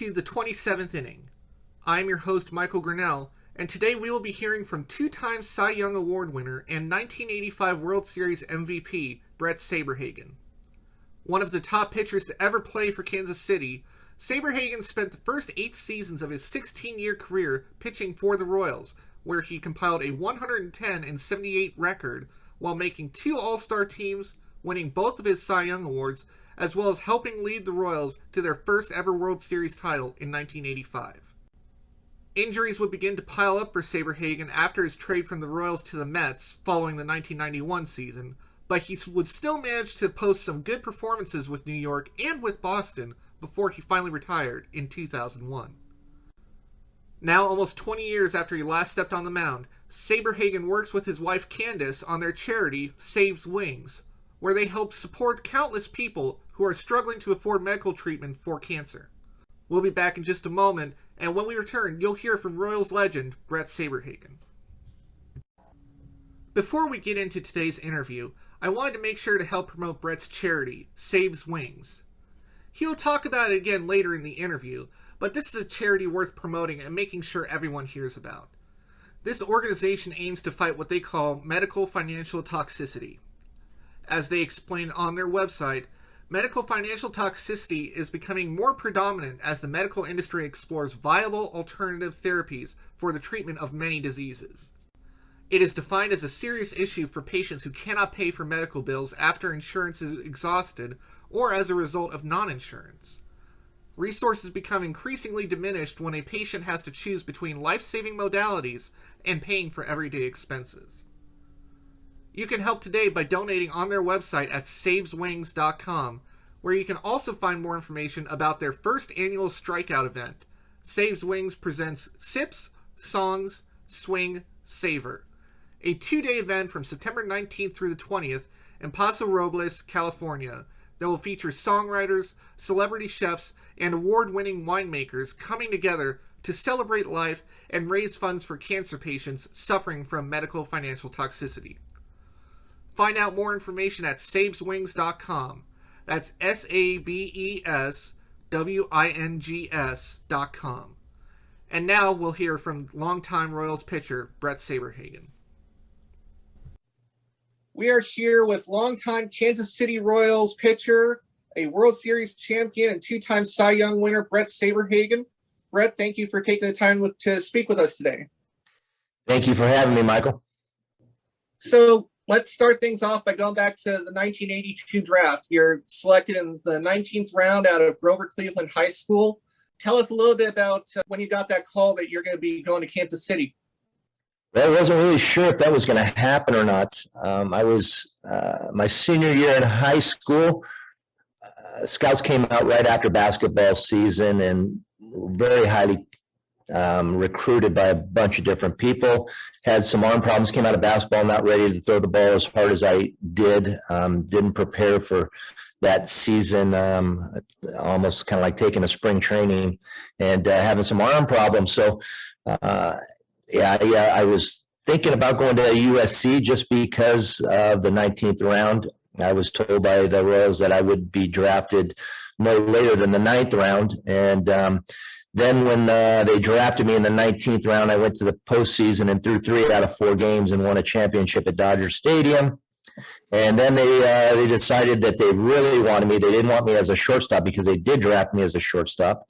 to the 27th inning. I'm your host, Michael Grinnell, and today we will be hearing from two-time Cy Young Award winner and 1985 World Series MVP, Bret Saberhagen. One of the top pitchers to ever play for Kansas City, Saberhagen spent the first 8 seasons of his 16-year career pitching for the Royals, where he compiled a 110-78 record while making 2 All-Star teams, winning both of his Cy Young Awards, as well as helping lead the Royals to their first ever World Series title in 1985. Injuries would begin to pile up for Saberhagen after his trade from the Royals to the Mets following the 1991 season, but he would still manage to post some good performances with New York and with Boston before he finally retired in 2001. Now, almost 20 years after he last stepped on the mound, Saberhagen works with his wife Candace on their charity, SabesWings, where they help support countless people who are struggling to afford medical treatment for cancer. We'll be back in just a moment, and when we return, you'll hear from Royals legend Bret Saberhagen. Before we get into today's interview, I wanted to make sure to help promote Bret's charity, SabesWings. He'll talk about it again later in the interview, but this is a charity worth promoting and making sure everyone hears about. This organization aims to fight what they call medical financial toxicity. As they explain on their website, medical financial toxicity is becoming more predominant as the medical industry explores viable alternative therapies for the treatment of many diseases. It is defined as a serious issue for patients who cannot pay for medical bills after insurance is exhausted or as a result of non-insurance. Resources become increasingly diminished when a patient has to choose between life-saving modalities and paying for everyday expenses. You can help today by donating on their website at SabesWings.com, where you can also find more information about their first annual strikeout event. SabesWings presents Sips, Songs, Swing, Savor, a 2-day event from September 19th through the 20th in Paso Robles, California, that will feature songwriters, celebrity chefs, and award-winning winemakers coming together to celebrate life and raise funds for cancer patients suffering from medical financial toxicity. Find out more information at SabesWings.com. That's SabesWings.com. And now we'll hear from longtime Royals pitcher Bret Saberhagen. We are here with longtime Kansas City Royals pitcher, a World Series champion, and 2-time Cy Young winner Bret Saberhagen. Bret, thank you for taking the time to speak with us today. Thank you for having me, Michael. So let's start things off by going back to the 1982 draft. You're selected in the 19th round out of Grover Cleveland High School. Tell us a little bit about when you got that call that you're going to be going to Kansas City. Well, I wasn't really sure if that was going to happen or not. I was my senior year in high school. Scouts came out right after basketball season and very highly recruited by a bunch of different people. Had some arm problems, came out of basketball not ready to throw the ball as hard as I did. Didn't prepare for that season, almost kind of like taking a spring training and having some arm problems. So, I was thinking about going to USC just because of the 19th round. I was told by the Royals that I would be drafted no later than the 9th round. And then when they drafted me in the 19th round, I went to the postseason and threw 3 out of 4 games and won a championship at Dodger Stadium. And then they decided that they really wanted me. They didn't want me as a shortstop because they did draft me as a shortstop.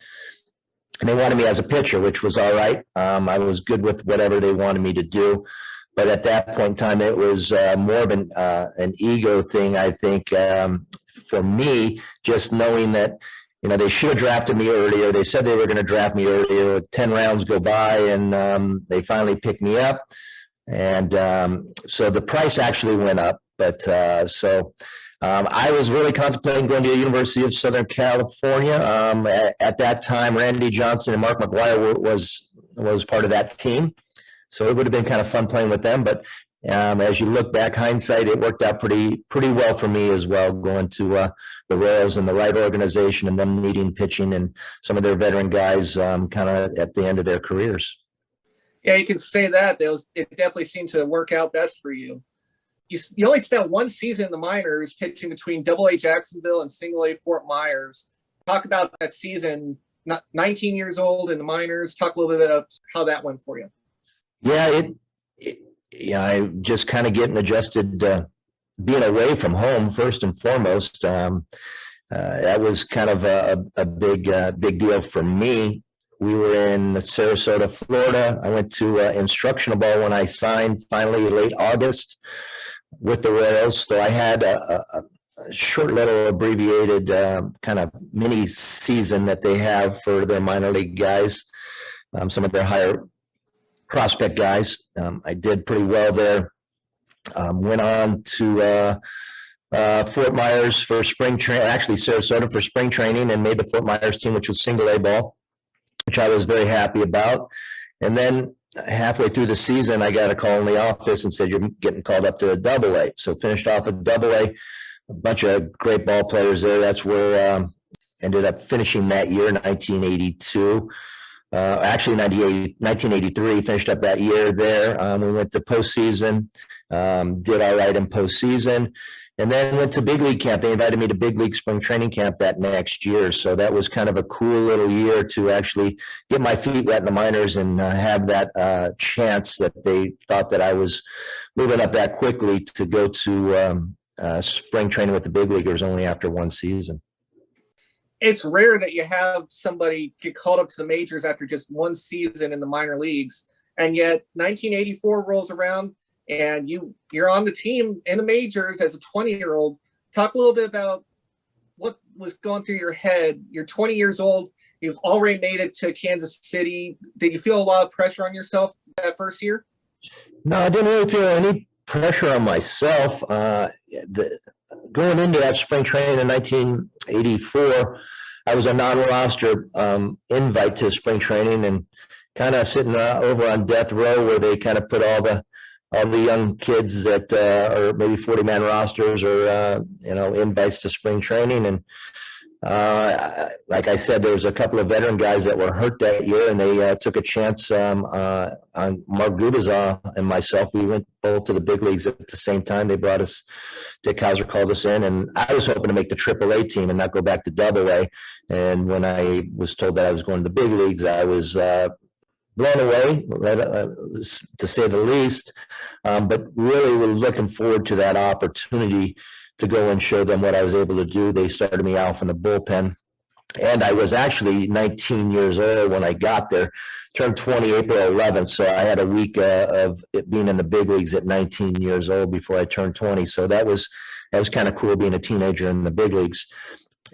And they wanted me as a pitcher, which was all right. I was good with whatever they wanted me to do. But at that point in time, it was more of an ego thing, I think, for me, just knowing that, they should have drafted me earlier. They said they were going to draft me earlier. 10 rounds go by, and they finally picked me up. And so the price actually went up. But I was really contemplating going to the University of Southern California. At that time, Randy Johnson and Mark McGuire was part of that team. So it would have been kind of fun playing with them. But as you look back, hindsight, it worked out pretty well for me as well, going to the Royals and the right organization and them needing pitching and some of their veteran guys kind of at the end of their careers. Yeah, you can say that. It definitely seemed to work out best for you. You only spent 1 season in the minors pitching between Double-A Jacksonville and Single-A Fort Myers. Talk about that season not 19 years old in the minors. Talk a little bit about how that went for you. Yeah, yeah, I just kind of getting adjusted, being away from home first and foremost. That was kind of a big deal for me. We were in Sarasota, Florida. I went to instructional ball when I signed finally late August with the Royals. So I had a short little abbreviated kind of mini season that they have for their minor league guys, some of their higher prospect guys. I did pretty well there. Went on to Fort Myers for spring training, actually Sarasota for spring training, and made the Fort Myers team, which was single A ball, which I was very happy about. And then halfway through the season, I got a call in the office and said, you're getting called up to Double A. So finished off at Double A, a bunch of great ball players there. That's where ended up finishing that year, 1982. Actually, 1983, finished up that year there. We went to postseason, did all right in postseason, and then went to big league camp. They invited me to big league spring training camp that next year. So that was kind of a cool little year to actually get my feet wet in the minors and have that chance that they thought that I was moving up that quickly to go to spring training with the big leaguers only after one season. It's rare that you have somebody get called up to the majors after just one season in the minor leagues. And yet 1984 rolls around and you're on the team in the majors as a 20-year-old. Talk a little bit about what was going through your head. You're 20 years old. You've already made it to Kansas City. Did you feel a lot of pressure on yourself that first year? No, I didn't really feel any pressure on myself. Going into that spring training in 1984, I was a non-roster invite to spring training and kind of sitting over on death row where they kind of put all the young kids that are maybe 40-man rosters or invites to spring training. And like I said, there was a couple of veteran guys that were hurt that year, and they took a chance on Mark Gubazar and myself. We went both to the big leagues at the same time. They brought us. Dick Hauser called us in, and I was hoping to make the AAA team and not go back to Double A. And when I was told that I was going to the big leagues, I was blown away, to say the least. But really, we're looking forward to that opportunity to go and show them what I was able to do. They started me off in the bullpen, and I was actually 19 years old when I got there. Turned 20 April 11th, so I had a week of it being in the big leagues at 19 years old before I turned 20. So that was kind of cool being a teenager in the big leagues.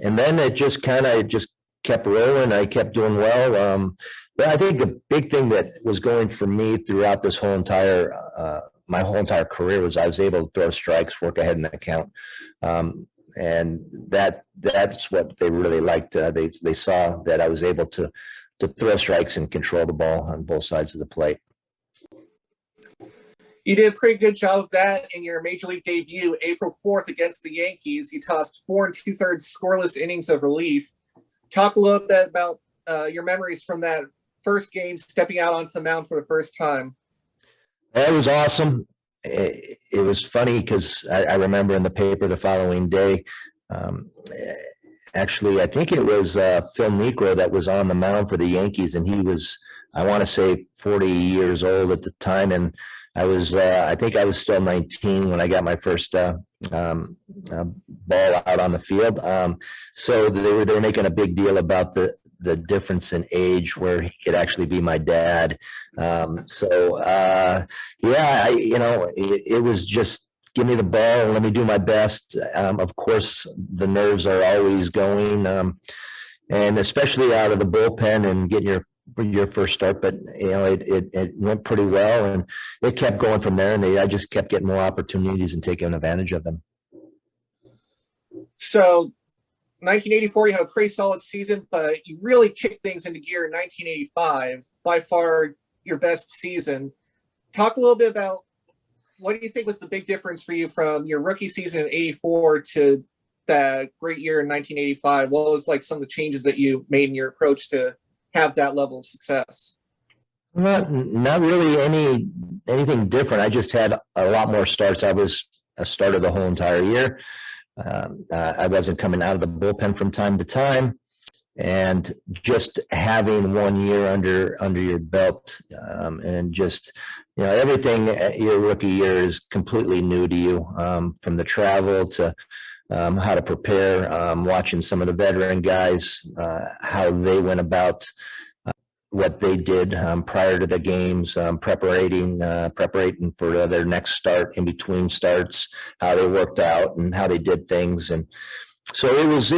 And then it just kept rolling. I kept doing well. But I think the big thing that was going for me throughout this whole entire my whole entire career was I was able to throw strikes, work ahead in the count. And that's what they really liked. They saw that I was able to throw strikes and control the ball on both sides of the plate. You did a pretty good job of that in your major league debut, April 4th against the Yankees. You tossed 4 2/3 scoreless innings of relief. Talk a little bit about your memories from that first game, stepping out onto the mound for the first time. That was awesome. It was funny because I remember in the paper the following day, actually, I think it was Phil Niekro that was on the mound for the Yankees, and he was, I want to say, 40 years old at the time, and I think I was still 19 when I got my first ball out on the field. So they were making a big deal about the difference in age, where he could actually be my dad. It was just, give me the ball and let me do my best. Of course, the nerves are always going, and especially out of the bullpen and getting your first start. But it went pretty well, and it kept going from there. And I just kept getting more opportunities and taking advantage of them. So, 1984, you had a pretty solid season, but you really kicked things into gear in 1985. By far your best season. Talk a little bit about, what do you think was the big difference for you from your rookie season in 84 to that great year in 1985? What was like some of the changes that you made in your approach to have that level of success? Not really anything different. I just had a lot more starts. I was a starter the whole entire year. I wasn't coming out of the bullpen from time to time. And just having 1 year under your belt, and just, everything your rookie year is completely new to you, from the travel to how to prepare, watching some of the veteran guys, how they went about what they did prior to the games, preparing for their next start, in between starts, how they worked out and how they did things. And so it was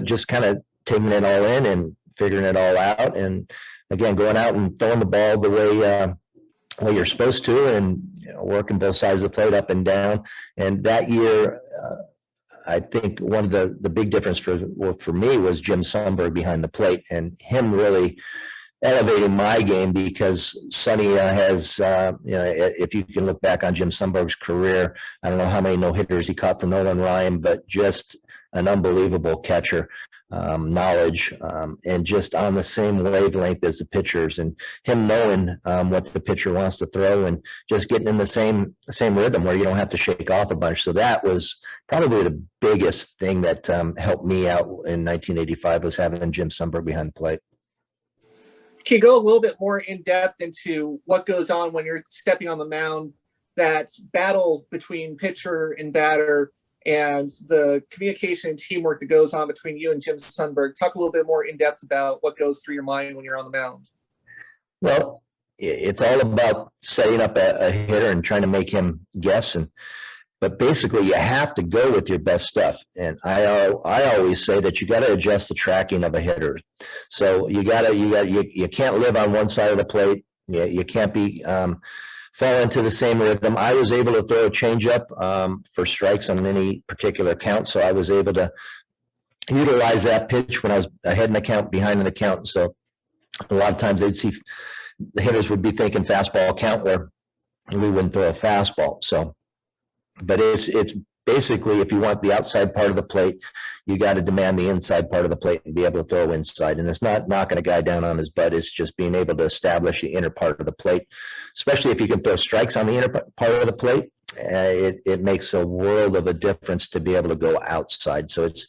just kind of taking it all in and figuring it all out. And again, going out and throwing the ball the way you're supposed to, and working both sides of the plate, up and down. And that year, I think one of the big difference for me was Jim Sundberg behind the plate, and him really elevating my game, because Sonny has, if you can look back on Jim Sundberg's career, I don't know how many no-hitters he caught for Nolan Ryan, but just an unbelievable catcher. Knowledge, and just on the same wavelength as the pitchers, and him knowing what the pitcher wants to throw, and just getting in the same rhythm where you don't have to shake off a bunch. So that was probably the biggest thing that helped me out in 1985, was having Jim Sundberg behind the plate. Can you go a little bit more in depth into what goes on when you're stepping on the mound, that battle between pitcher and batter, and the communication and teamwork that goes on between you and Jim Sundberg? Talk a little bit more in depth about what goes through your mind when you're on the mound. Well, it's all about setting up a hitter and trying to make him guess. But basically, you have to go with your best stuff. And I always say that you got to adjust the tracking of a hitter. So you can't live on one side of the plate. You can't be fall into the same rhythm. I was able to throw a changeup for strikes on any particular count, so I was able to utilize that pitch when I was ahead in the count, behind in the count. So a lot of times they'd see the hitters would be thinking fastball count, where we wouldn't throw a fastball. So, but it's basically, if you want the outside part of the plate, you got to demand the inside part of the plate and be able to throw inside. And it's not knocking a guy down on his butt. It's just being able to establish the inner part of the plate, especially if you can throw strikes on the inner part of the plate. It makes a world of a difference to be able to go outside. So it's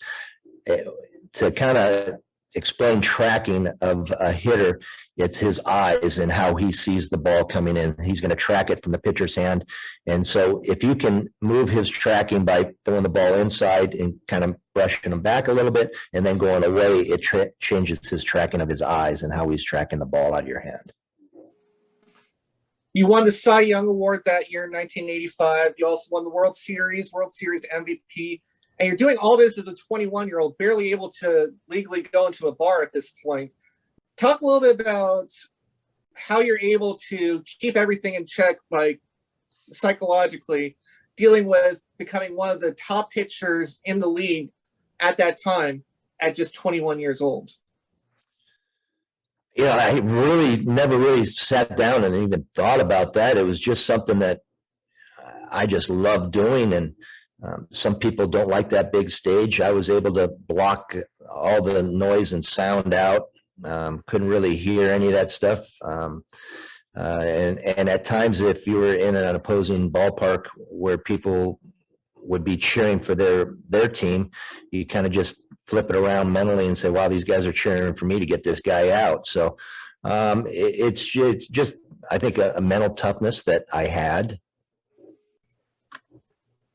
to kind of explain tracking of a hitter. It's his eyes and how he sees the ball coming in. He's going to track it from the pitcher's hand. And so if you can move his tracking by throwing the ball inside and kind of brushing him back a little bit and then going away, it changes his tracking of his eyes and how he's tracking the ball out of your hand. You won the Cy Young Award that year in 1985. You also won the World Series MVP. And you're doing all this as a 21-year-old, barely able to legally go into a bar at this point. Talk a little bit about how you're able to keep everything in check, like psychologically, dealing with becoming one of the top pitchers in the league at that time at just 21 years old. I never really sat down and even thought about that. It was just something that I just loved doing. And some people don't like that big stage. I was able to block all the noise and sound out. Couldn't really hear any of that stuff. And at times, if you were in an opposing ballpark where people would be cheering for their team, you kind of just flip it around mentally and say, wow, these guys are cheering for me to get this guy out. So it's just, I think, a mental toughness that I had.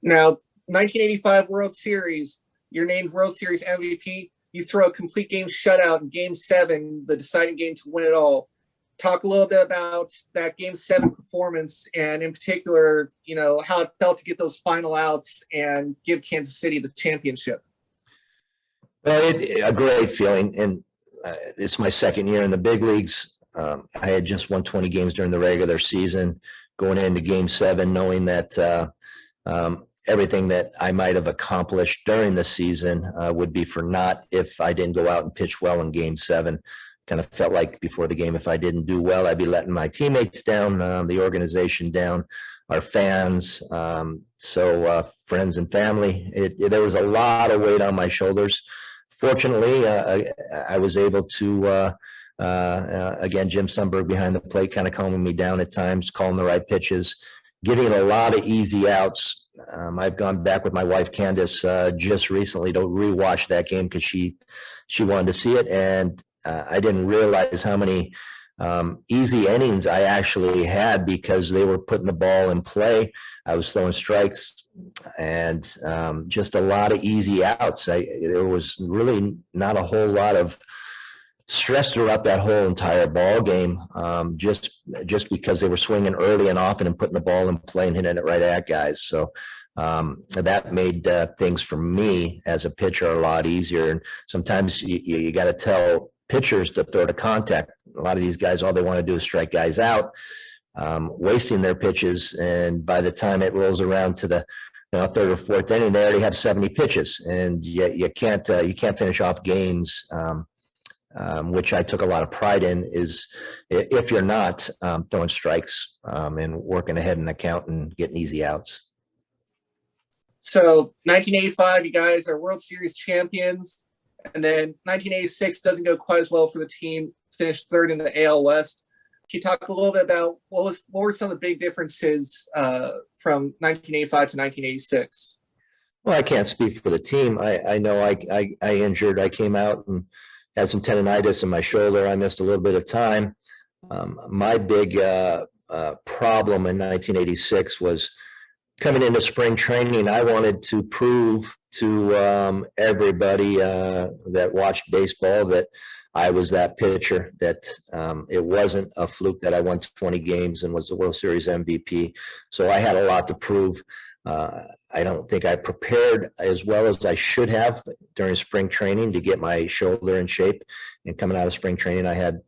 Now, 1985 World Series, you're named World Series MVP. You throw a complete game shutout in Game 7, the deciding game to win it all. Talk a little bit about that Game 7 performance, and in particular, how it felt to get those final outs and give Kansas City the championship. Well, a great feeling, and it's my second year in the big leagues. I had just won 20 games during the regular season, going into Game 7, knowing that everything that I might have accomplished during the season would be for naught if I didn't go out and pitch well in Game 7. Kind of felt like before the game, if I didn't do well, I'd be letting my teammates down, the organization down, our fans, friends and family. There was a lot of weight on my shoulders. Fortunately, I was able to, again, Jim Sundberg behind the plate, kind of calming me down at times, calling the right pitches, getting a lot of easy outs. I've gone back with my wife Candace just recently to rewatch that game because she wanted to see it, and I didn't realize how many easy innings I actually had because they were putting the ball in play. I was throwing strikes and just a lot of easy outs. There was really not a whole lot of stress throughout that whole entire ball game, just because they were swinging early and often and putting the ball in play and hitting it right at guys. So that made things for me as a pitcher a lot easier. And sometimes you got to tell pitchers to throw to contact. A lot of these guys, all they want to do is strike guys out, wasting their pitches. And by the time it rolls around to the third or fourth inning, they already have 70 pitches, and you can't finish off games. Which I took a lot of pride in, is if you're not throwing strikes and working ahead in the count and getting easy outs. So 1985, you guys are World Series champions, and then 1986 doesn't go quite as well for the team, finished third in the AL West. Can you talk a little bit about what were some of the big differences from 1985 to 1986? Well, I can't speak for the team. I know I injured. I came out and had some tendonitis in my shoulder. I missed a little bit of time. My big problem in 1986 was coming into spring training. I wanted to prove to everybody that watched baseball that I was that pitcher, that it wasn't a fluke that I won 20 games and was the World Series MVP. So I had a lot to prove. I don't think I prepared as well as I should have during spring training to get my shoulder in shape. And coming out of spring training, I had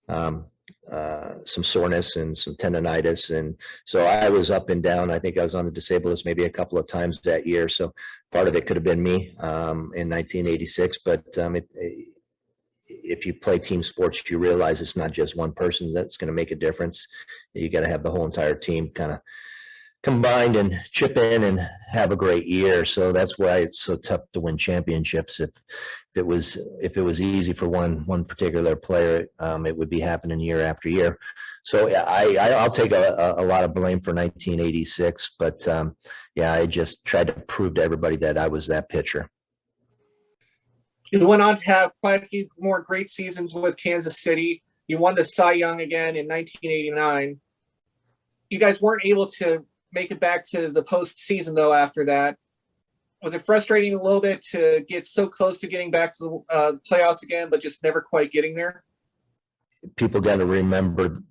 some soreness and some tendonitis. And so I was up and down. I think I was on the disabled list maybe a couple of times that year. So part of it could have been me in 1986. But if you play team sports, you realize it's not just one person that's going to make a difference. You got to have the whole entire team kind of combined and chip in and have a great year. So that's why it's so tough to win championships. If it was easy for one particular player, it would be happening year after year. So I'll take a lot of blame for 1986, but I just tried to prove to everybody that I was that pitcher. You went on to have quite a few more great seasons with Kansas City. You won the Cy Young again in 1989. You guys weren't able to make it back to the postseason, though, after that. Was it frustrating a little bit to get so close to getting back to the playoffs again, but just never quite getting there? People got to remember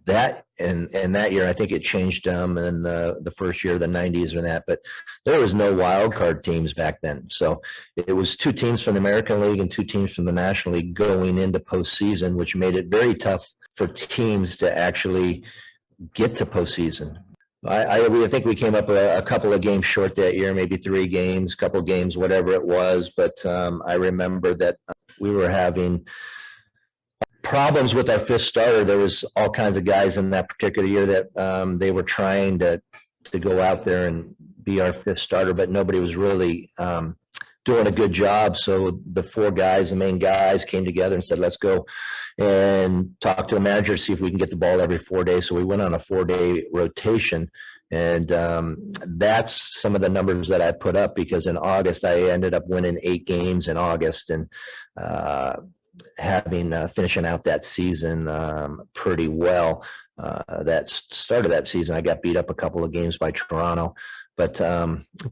that, and that year, I think it changed in the first year of the 90s or that, but there was no wild card teams back then. So it was two teams from the American League and two teams from the National League going into postseason, which made it very tough for teams to actually get to postseason. I think we came up a couple of games short that year, maybe 3 games, couple of games, whatever it was. But I remember that we were having problems with our fifth starter. There was all kinds of guys in that particular year that they were trying to go out there and be our fifth starter, but nobody was really doing a good job. So the 4 guys, the main guys, came together and said, let's go and talk to the manager to see if we can get the ball every 4 days. So we went on a 4-day rotation. And that's some of the numbers that I put up, because in August, I ended up winning 8 games in August and finishing out that season pretty well. That started that season, I got beat up a couple of games by Toronto, but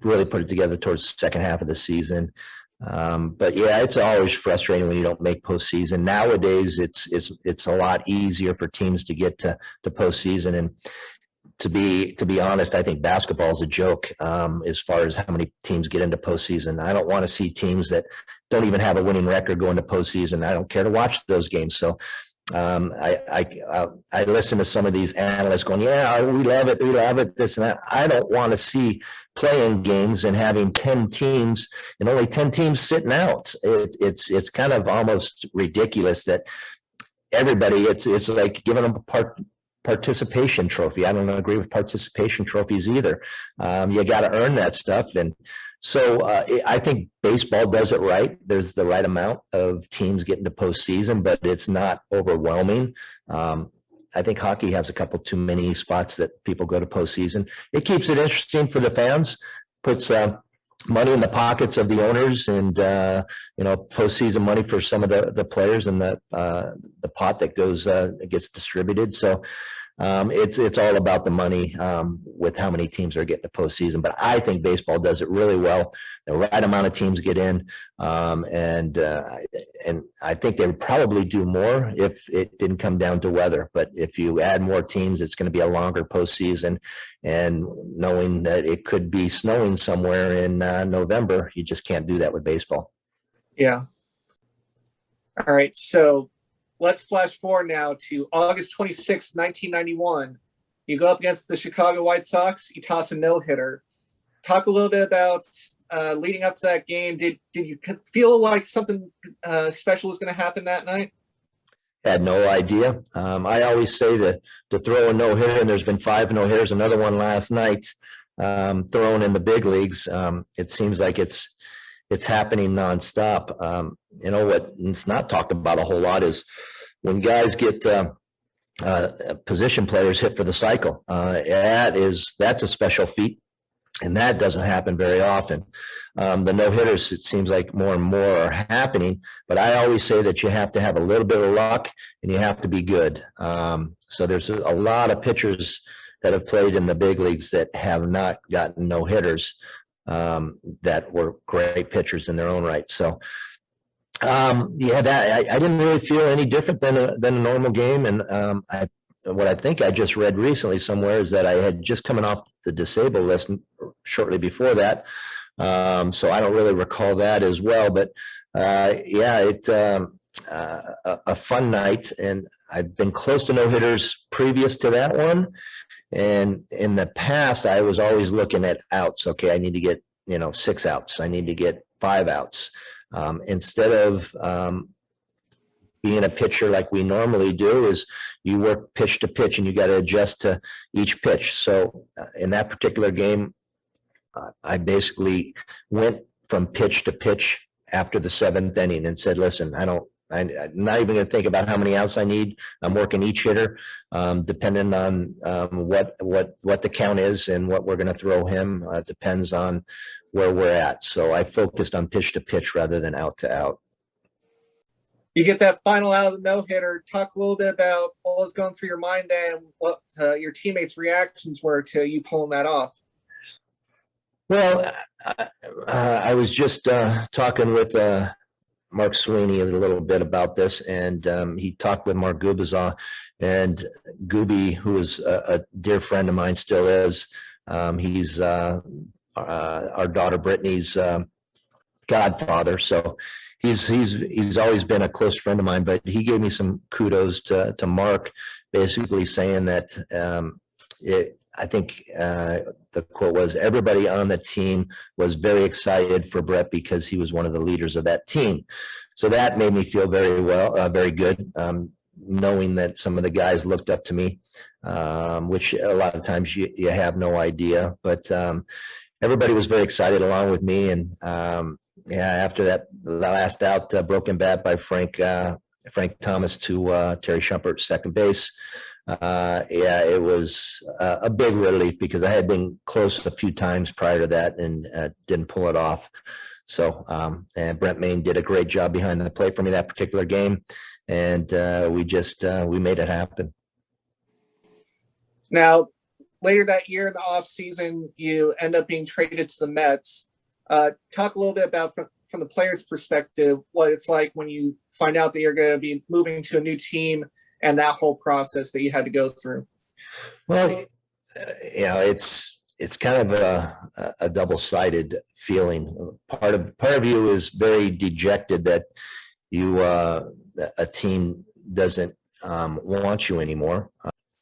really put it together towards the second half of the season. But yeah, it's always frustrating when you don't make postseason. Nowadays, it's a lot easier for teams to get to postseason. And to be honest, I think basketball is a joke as far as how many teams get into postseason. I don't want to see teams that don't even have a winning record going to postseason. I don't care to watch those games. So I listen to some of these analysts going, yeah, we love it, this and that. I don't want to see playing games and having 10 teams and only 10 teams sitting out. It's kind of almost ridiculous that everybody, it's like giving them a participation trophy. I don't agree with participation trophies either. You got to earn that stuff. And so I think baseball does it right. There's the right amount of teams getting to postseason, but it's not overwhelming. I think hockey has a couple too many spots that people go to postseason. It keeps it interesting for the fans, puts money in the pockets of the owners, and postseason money for some of the players, and the pot that gets distributed. So it's all about the money with how many teams are getting to postseason. But I think baseball does it really well. The right amount of teams get in, and I think they would probably do more if it didn't come down to weather. But if you add more teams, it's going to be a longer postseason. And knowing that it could be snowing somewhere in November, you just can't do that with baseball. Yeah. All right. So let's flash forward now to August 26, 1991. You go up against the Chicago White Sox. You toss a no-hitter. Talk a little bit about leading up to that game. Did you feel like something special was going to happen that night? Had no idea. I always say that to throw a no-hitter, and there's been 5 no-hitters, another one last night, thrown in the big leagues. It seems like it's happening nonstop. What it's not talked about a whole lot is when guys get position players hit for the cycle. That's a special feat, and that doesn't happen very often. The no-hitters, it seems like more and more are happening, but I always say that you have to have a little bit of luck and you have to be good. So there's a lot of pitchers that have played in the big leagues that have not gotten no-hitters that were great pitchers in their own right. So I didn't really feel any different than a normal game. And what I think I just read recently somewhere is that I had just coming off the disabled list shortly before that. So I don't really recall that as well. But a fun night. And I've been close to no-hitters previous to that one. And in the past, I was always looking at outs. Okay, I need to get 6 outs. I need to get 5 outs. Instead of being a pitcher like we normally do, is you work pitch to pitch and you got to adjust to each pitch. So in that particular game, I basically went from pitch to pitch after the 7th inning and said, listen, I'm not even going to think about how many outs I need. I'm working each hitter, depending on what the count is and what we're going to throw him. Depends on where we're at. So I focused on pitch to pitch rather than out to out. You get that final out of the no-hitter. Talk a little bit about what was going through your mind then, what your teammates' reactions were to you pulling that off. Well, I was just talking with Mark Sweeney a little bit about this, and he talked with Mark Gubazaw, and Gooby, who is a dear friend of mine, still is. He's our daughter Brittany's godfather, so he's always been a close friend of mine. But he gave me some kudos to Mark, basically saying that I think the quote was, everybody on the team was very excited for Bret because he was one of the leaders of that team. So that made me feel very good, knowing that some of the guys looked up to me, which a lot of times you have no idea. But everybody was very excited along with me. And after that, the last out, broken bat by Frank Thomas to Terry Shumpert, second base. It was a big relief because I had been close a few times prior to that and didn't pull it off. So, and Brent Maine did a great job behind the plate for me that particular game, and we made it happen. Now, later that year in the off season, you end up being traded to the Mets. Talk a little bit about from the player's perspective what it's like when you find out that you're going to be moving to a new team, and that whole process that you had to go through. Well, it's kind of a double-sided feeling. Part of you is very dejected that a team doesn't want you anymore.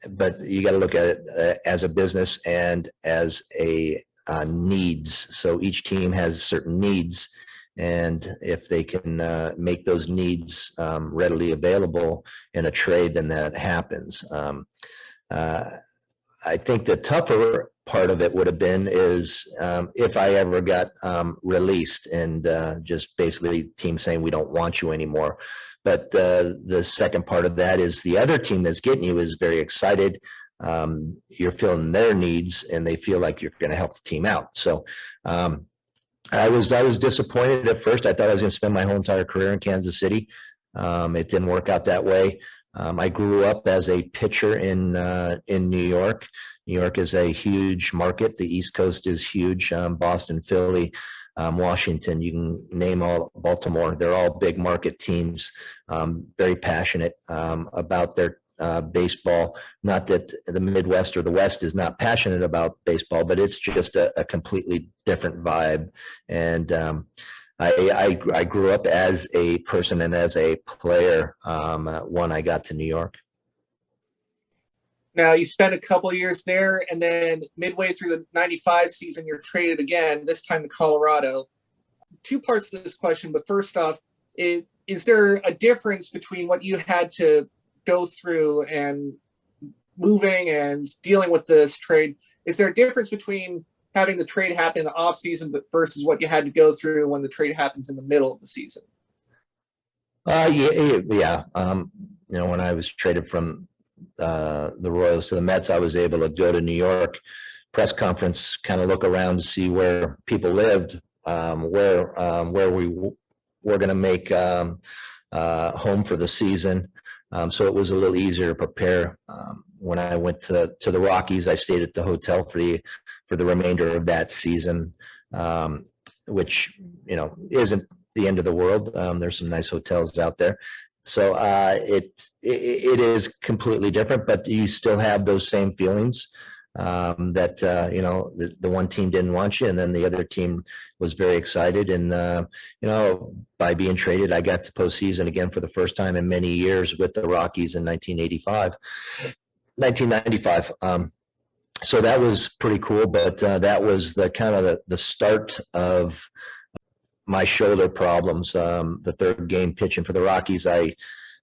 But you got to look at it as a business and as a needs. So each team has certain needs, and if they can make those needs readily available in a trade, then that happens. I think the tougher part of it would have been is if I ever got released and just basically team saying we don't want you anymore. But the second part of that is the other team that's getting you is very excited. You're filling their needs, and they feel like you're going to help the team out. So I was disappointed at first. I thought I was going to spend my whole entire career in Kansas City. It didn't work out that way. I grew up as a pitcher in New York. New York is a huge market. The East Coast is huge. Boston, Philly, Washington, you can name all, Baltimore. They're all big market teams, very passionate about their baseball. Not that the Midwest or the West is not passionate about baseball, but it's just a completely different vibe. And I grew up as a person and as a player when I got to New York. Now, you spent a couple of years there, and then midway through the 95 season, you're traded again, this time to Colorado. Two parts to this question, but first off, is there a difference between what you had to go through and moving and dealing with this trade? Is there a difference between having the trade happen in the offseason versus what you had to go through when the trade happens in the middle of the season? Yeah. When I was traded from the Royals to the Mets, I was able to go to New York, press conference, kind of look around to see where people lived, where we were going to make home for the season. So it was a little easier to prepare. When I went to the Rockies, I stayed at the hotel for the remainder of that season, which isn't the end of the world. There's some nice hotels out there. So it is completely different, but you still have those same feelings that the one team didn't want you, and then the other team was very excited. And by being traded, I got to postseason again for the first time in many years with the Rockies in 1995. So that was pretty cool, but that was the kind of the start of my shoulder problems. The third game pitching for the Rockies, I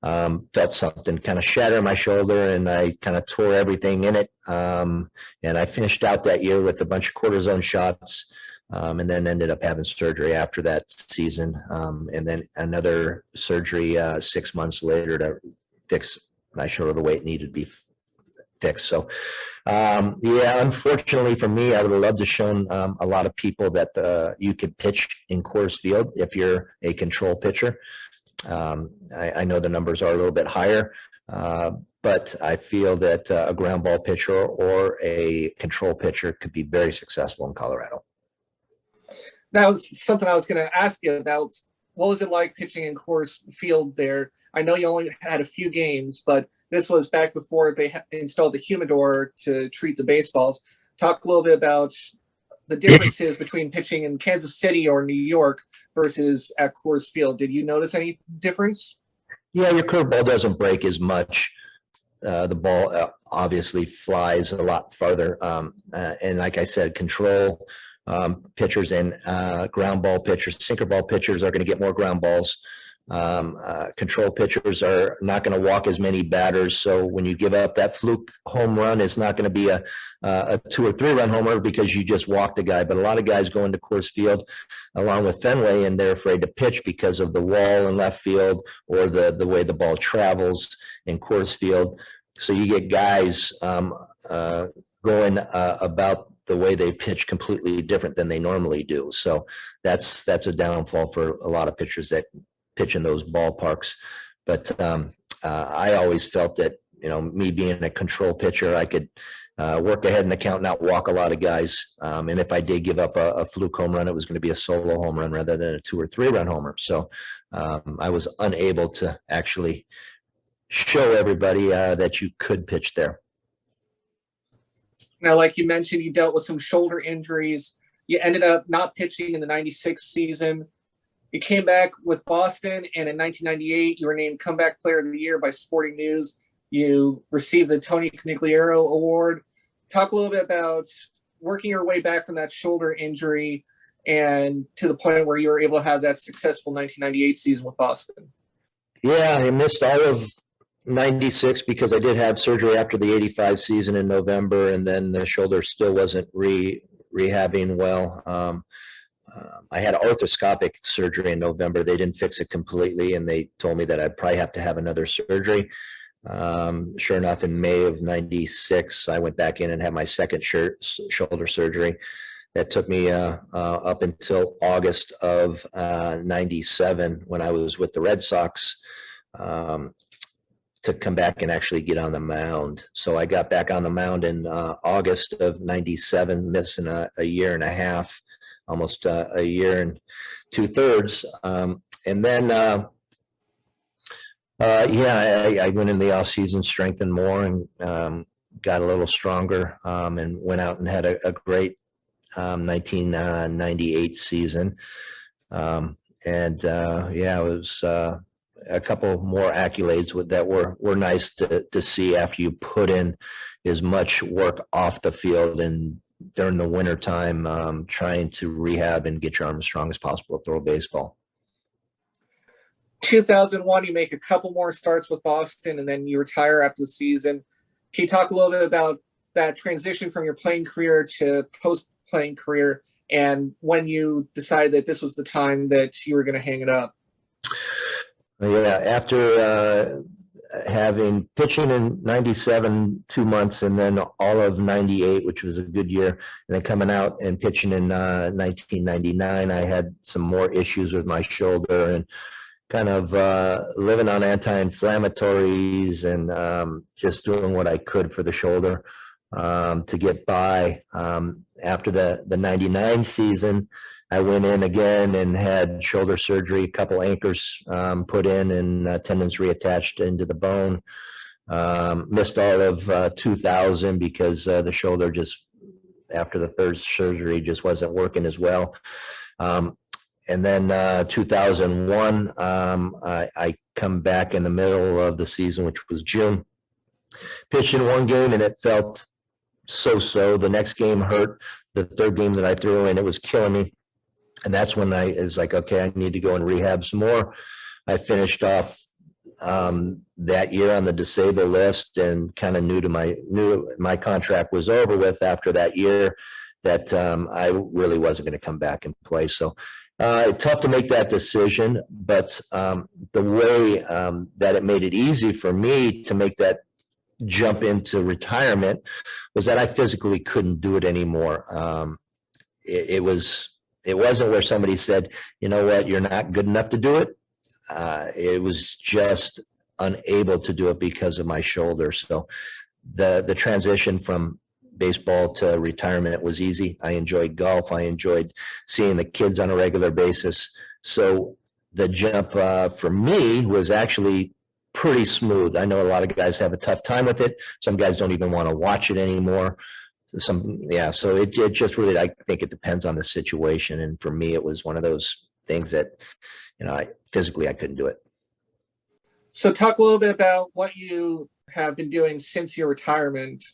felt something kind of shatter my shoulder, and I kind of tore everything in it. And I finished out that year with a bunch of cortisone shots, and then ended up having surgery after that season, and then another surgery 6 months later to fix my shoulder the way it needed to be fixed. So unfortunately for me, I would have loved to shown a lot of people that you could pitch in Coors Field if you're a control pitcher. I know the numbers are a little bit higher, but I feel that a ground ball pitcher or a control pitcher could be very successful in Colorado. That was something I was going to ask you about. What was it like pitching in Coors Field there? I know you only had a few games, but this was back before they installed the humidor to treat the baseballs. Talk a little bit about the differences between pitching in Kansas City or New York versus at Coors Field. Did you notice any difference? Yeah, your curveball doesn't break as much. The ball obviously flies a lot farther. And like I said, control pitchers and ground ball pitchers, sinker ball pitchers are going to get more ground balls. Control pitchers are not going to walk as many batters. So when you give up that fluke home run, it's not going to be a 2 or 3 run homer because you just walked a guy. But a lot of guys go into Coors Field along with Fenway, and they're afraid to pitch because of the wall in left field or the way the ball travels in Coors Field. So you get guys going about the way they pitch completely different than they normally do. So that's a downfall for a lot of pitchers that pitch in those ballparks. But I always felt that, me being a control pitcher, I could work ahead in the count, not walk a lot of guys. And if I did give up a fluke home run, it was going to be a solo home run rather than a 2 or 3 run homer. So I was unable to actually show everybody that you could pitch there. Now, like you mentioned, you dealt with some shoulder injuries. You ended up not pitching in the 96 season. You came back with Boston, and in 1998, you were named Comeback Player of the Year by Sporting News. You received the Tony Conigliaro Award. Talk a little bit about working your way back from that shoulder injury and to the point where you were able to have that successful 1998 season with Boston. Yeah, I missed all of 96 because I did have surgery after the 85 season in November, and then the shoulder still wasn't rehabbing well. I had arthroscopic surgery in November. They didn't fix it completely, and they told me that I'd probably have to have another surgery. Sure enough, in May of '96, I went back in and had my second shoulder surgery. That took me up until August of '97, when I was with the Red Sox, to come back and actually get on the mound. So I got back on the mound in August of '97, missing a year and a half, almost a year and 2/3. And then, I went in the off season, strengthened more, and got a little stronger, and went out and had a great 1998 season. It was a couple more accolades that were nice to see after you put in as much work off the field and during the winter time, trying to rehab and get your arm as strong as possible to throw a baseball. 2001, you make a couple more starts with Boston, and then you retire after the season. Can you talk a little bit about that transition from your playing career to post-playing career, and when you decided that this was the time that you were going to hang it up? Yeah, after having pitching in '97 2 months, and then all of '98, which was a good year, and then coming out and pitching in 1999, I had some more issues with my shoulder and kind of living on anti-inflammatories and just doing what I could for the shoulder to get by. After the '99 season, I went in again and had shoulder surgery, a couple anchors put in, and tendons reattached into the bone. Missed all of 2000 because the shoulder just, after the third surgery, just wasn't working as well. And then 2001, I come back in the middle of the season, which was June. Pitched in one game, and it felt so-so. The next game hurt. The third game that I threw in, it was killing me. And that's when I was like, okay, I need to go and rehab some more. I finished off that year on the disabled list, and kind of knew my contract was over with after that year, that I really wasn't going to come back and play. So tough to make that decision, but the way that it made it easy for me to make that jump into retirement was that I physically couldn't do it anymore. It wasn't where somebody said, you know what, you're not good enough to do it. It was just unable to do it because of my shoulder. So the transition from baseball to retirement was easy. I enjoyed golf. I enjoyed seeing the kids on a regular basis. So the jump for me was actually pretty smooth. I know a lot of guys have a tough time with it. Some guys don't even want to watch it anymore. So it just really, I think it depends on the situation. And for me, it was one of those things that, physically I couldn't do it. So talk a little bit about what you have been doing since your retirement.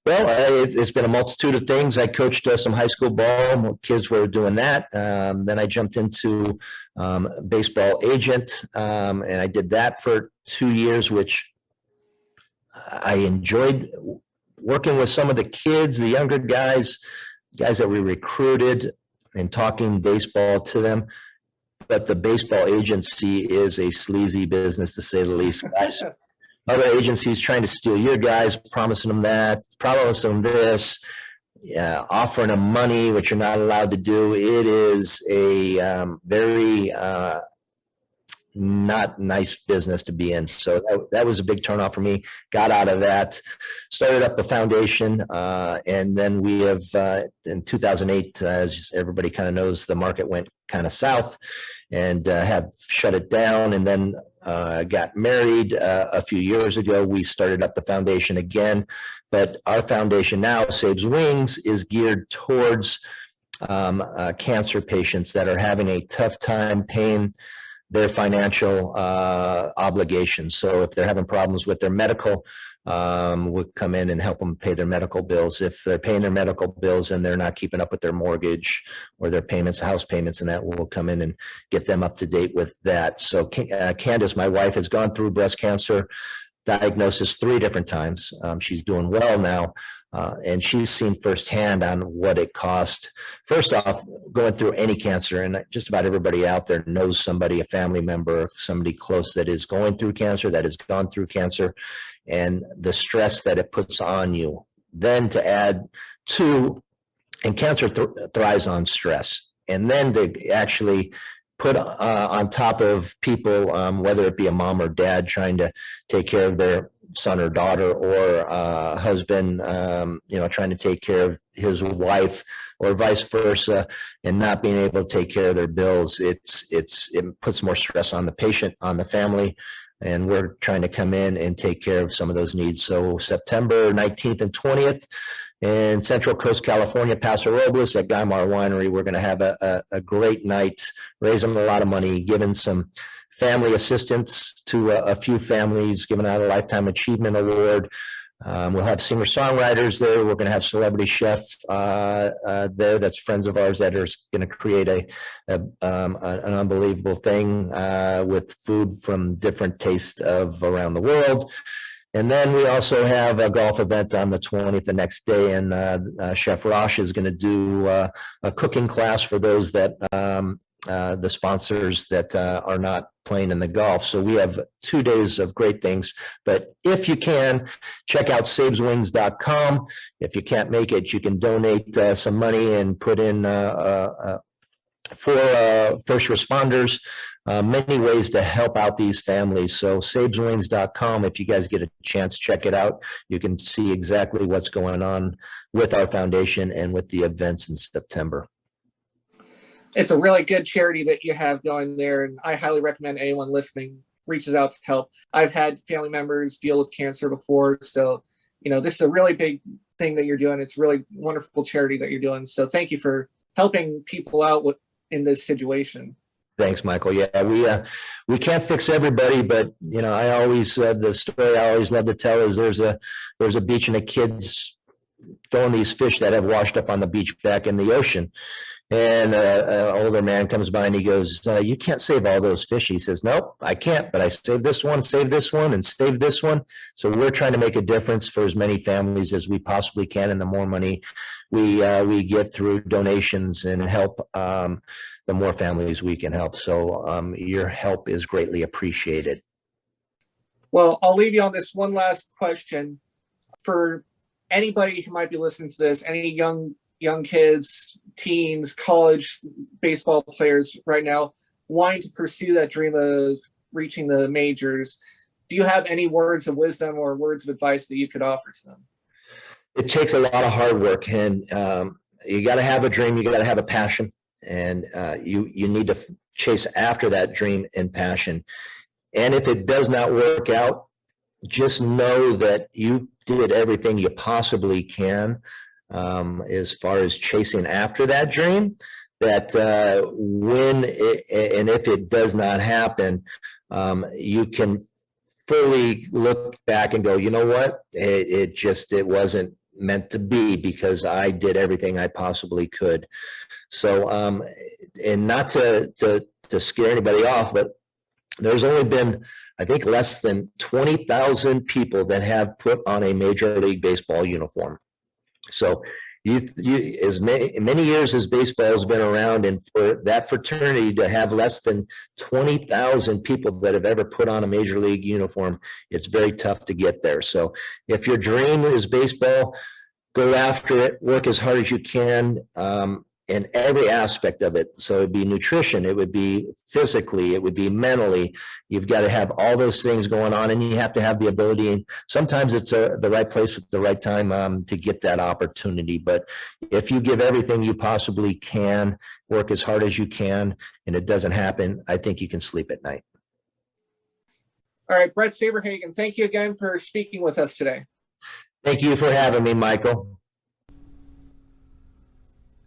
Well, it's been a multitude of things. I coached some high school ball. Kids were doing that. Then I jumped into baseball agent, and I did that for 2 years, which I enjoyed. Working with some of the kids, the younger guys that we recruited, and talking baseball to them. But the baseball agency is a sleazy business, to say the least. Guys, other agencies trying to steal your guys, promising them that, promising them this, offering them money, which you're not allowed to do. It is a very not nice business to be in. So that was a big turnoff for me. Got out of that, started up the foundation, and then we have, in 2008, as everybody kind of knows, the market went kind of south, and have shut it down. And then got married a few years ago. We started up the foundation again, but our foundation now, SabesWings, is geared towards cancer patients that are having a tough time paying their financial obligations. So if they're having problems with their medical, we'll come in and help them pay their medical bills. If they're paying their medical bills and they're not keeping up with their mortgage or their payments, house payments, and that, we'll come in and get them up to date with that. So Candace, my wife, has gone through breast cancer. diagnosis 3 different times. She's doing well now, and she's seen firsthand on what it cost. First off, going through any cancer, and just about everybody out there knows somebody, a family member, somebody close that is going through cancer, that has gone through cancer, and the stress that it puts on you. Then to add to, and cancer thrives on stress, and then to actually put on top of people, whether it be a mom or dad trying to take care of their son or daughter, or husband, trying to take care of his wife, or vice versa, and not being able to take care of their bills. It puts more stress on the patient, on the family, and we're trying to come in and take care of some of those needs. So September 19th and 20th, in Central Coast, California, Paso Robles at Guymar Winery, we're going to have a great night, raising a lot of money, giving some family assistance to a few families, giving out a Lifetime Achievement Award. We'll have singer-songwriters there. We're going to have celebrity chef there. That's friends of ours that are going to create an unbelievable thing with food from different tastes of around the world. And then we also have a golf event on the 20th, the next day, and Chef Rosh is going to do a cooking class for those that the sponsors that are not playing in the golf. So we have 2 days of great things. But if you can, check out SabesWings.com. If you can't make it, you can donate some money and put in for first responders. Many ways to help out these families. So SabesWings.com, if you guys get a chance, check it out. You can see exactly what's going on with our foundation and with the events in September. It's a really good charity that you have going there, and I highly recommend anyone listening reaches out to help. I've had family members deal with cancer before, so this is a really big thing that you're doing. It's a really wonderful charity that you're doing. So thank you for helping people out in this situation. Thanks, Michael. Yeah, we can't fix everybody, but I always the story I always love to tell is there's a beach and the kids throwing these fish that have washed up on the beach back in the ocean, and an older man comes by and he goes, "You can't save all those fish." He says, "Nope, I can't, but I saved this one, and saved this one." So we're trying to make a difference for as many families as we possibly can, and the more money we get through donations and help, the more families we can help. So your help is greatly appreciated. Well, I'll leave you on this one last question. For anybody who might be listening to this, any young kids, teens, college baseball players right now wanting to pursue that dream of reaching the majors, do you have any words of wisdom or words of advice that you could offer to them? It takes a lot of hard work, and you got to have a dream. You got to have a passion. And you need to chase after that dream and passion. And if it does not work out, just know that you did everything you possibly can as far as chasing after that dream. That when and if it does not happen, you can fully look back and go, you know what, it wasn't meant to be, because I did everything I possibly could. So, and not to scare anybody off, but there's only been, I think, less than 20,000 people that have put on a Major League Baseball uniform. So as many years as baseball has been around, and for that fraternity to have less than 20,000 people that have ever put on a Major League uniform, it's very tough to get there. So if your dream is baseball, go after it, work as hard as you can, in every aspect of it. So it'd be nutrition, it would be physically, it would be mentally. You've got to have all those things going on, and you have to have the ability. And sometimes it's the right place at the right time to get that opportunity. But if you give everything you possibly can, work as hard as you can, and it doesn't happen, I think you can sleep at night. All right, Bret Saberhagen, thank you again for speaking with us today. Thank you for having me, Michael.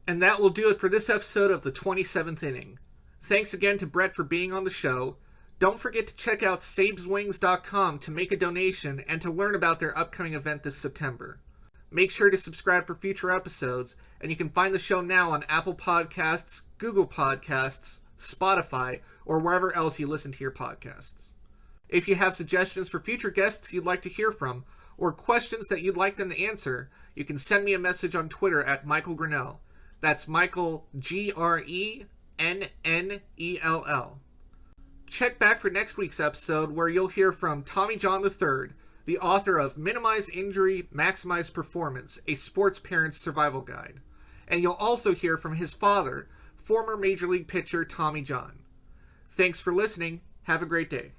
And that will do it for this episode of the 27th Inning. Thanks again to Bret for being on the show. Don't forget to check out SabesWings.com to make a donation and to learn about their upcoming event this September. Make sure to subscribe for future episodes, and you can find the show now on Apple Podcasts, Google Podcasts, Spotify, or wherever else you listen to your podcasts. If you have suggestions for future guests you'd like to hear from, or questions that you'd like them to answer, you can send me a message on Twitter at Michael Grinnell. That's Michael, Grennell. Check back for next week's episode where you'll hear from Tommy John III, the author of Minimize Injury, Maximize Performance, a Sports Parent's Survival Guide. And you'll also hear from his father, former Major League pitcher Tommy John. Thanks for listening. Have a great day.